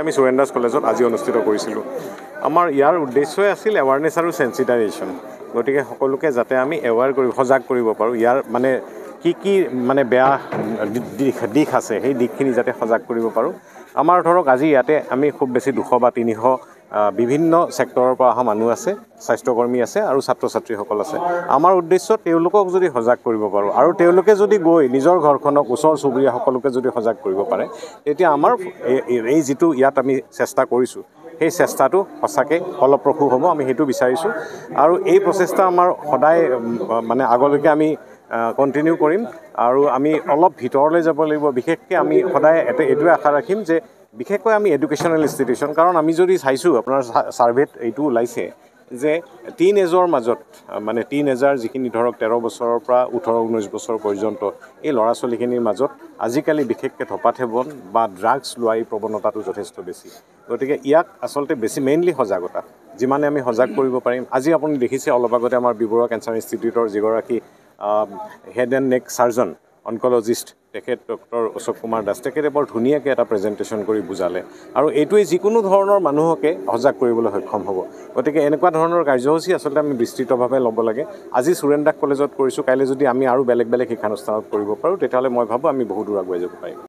আমি সুৰেন্দ্ৰাছ কলেজত আজি অনুষ্ঠিত কৰিছিলোঁ আমাৰ ইয়াৰ উদ্দেশ্যই আছিল এৱাৰনেছ আৰু সেন্সিটাইজেশ্যন গতিকে সকলোকে যাতে আমি এৱাৰ কৰি সজাগ কৰিব পাৰোঁ ইয়াৰ মানে কি মানে বেয়া দিশ আছে সেই দিশখিনি যাতে সজাগ কৰিব পাৰোঁ আমাৰ ধৰক আজি ইয়াতে আমি খুব বেছি 200 বা 300 বিভিন্ন সেক্টৰৰ পৰা অহা মানুহ আছে স্বাস্থ্যকৰ্মী আছে আৰু ছাত্ৰ ছাত্ৰীসকল আছে আমাৰ উদ্দেশ্য তেওঁলোকক যদি সজাগ কৰিব পাৰোঁ আৰু তেওঁলোকে যদি গৈ নিজৰ ঘৰখনক ওচৰ চুবুৰীয়া সকলোকে যদি সজাগ কৰিব পাৰে তেতিয়া আমাৰ এই যিটো ইয়াত আমি চেষ্টা কৰিছোঁ সেই চেষ্টাটো সঁচাকৈ ফলপ্ৰসূ হ'ব আমি সেইটো বিচাৰিছোঁ আৰু এই প্ৰচেষ্টা আমাৰ সদায় মানে আগলৈকে আমি কণ্টিনিউ কৰিম আৰু আমি অলপ ভিতৰলৈ যাব লাগিব বিশেষকৈ আমি সদায় এইটোৱে আশা ৰাখিম যে বিশেষকৈ আমি এডুকেশ্যনেল ইনষ্টিটিউশ্যন কাৰণ আমি যদি চাইছোঁ আপোনাৰ ছাৰ্ভেত এইটো ওলাইছে যে টিন এজৰ মাজত মানে টিন এজাৰ যিখিনি ধৰক 13 বছৰৰ পৰা 18-19 বছৰ পৰ্যন্ত এই ল'ৰা ছোৱালীখিনিৰ মাজত আজিকালি বিশেষকৈ ধঁপাত সেৱন বা ড্ৰাগছ লোৱাৰ এই প্ৰৱণতাটো যথেষ্ট বেছি গতিকে ইয়াক আচলতে বেছি মেইনলি সজাগতা যিমানে আমি সজাগ কৰিব পাৰিম আজি আপুনি দেখিছে অলপ আগতে আমাৰ বি বৰুৱা কেঞ্চাৰ ইনষ্টিটিউটৰ যিগৰাকী হেড এণ্ড নেক চাৰ্জন অনকলজিষ্ট তেখেত ডক্টৰ অশোক কুমাৰ দাস তেখেতে বৰ ধুনীয়াকৈ এটা প্ৰেজেণ্টেশ্যন কৰি বুজালে আৰু এইটোৱে যিকোনো ধৰণৰ মানুহকে সজাগ কৰিবলৈ সক্ষম হ'ব গতিকে এনেকুৱা ধৰণৰ কাৰ্যসূচী আচলতে আমি বিস্তৃতভাৱে ল'ব লাগে আজি সুৰেন্দ্ৰাছ কলেজত কৰিছোঁ কাইলৈ যদি আমি আৰু বেলেগ শিক্ষানুষ্ঠানত কৰিব পাৰোঁ তেতিয়াহ'লে মই ভাবোঁ আমি বহু দূৰ আগুৱাই যাব পাৰিম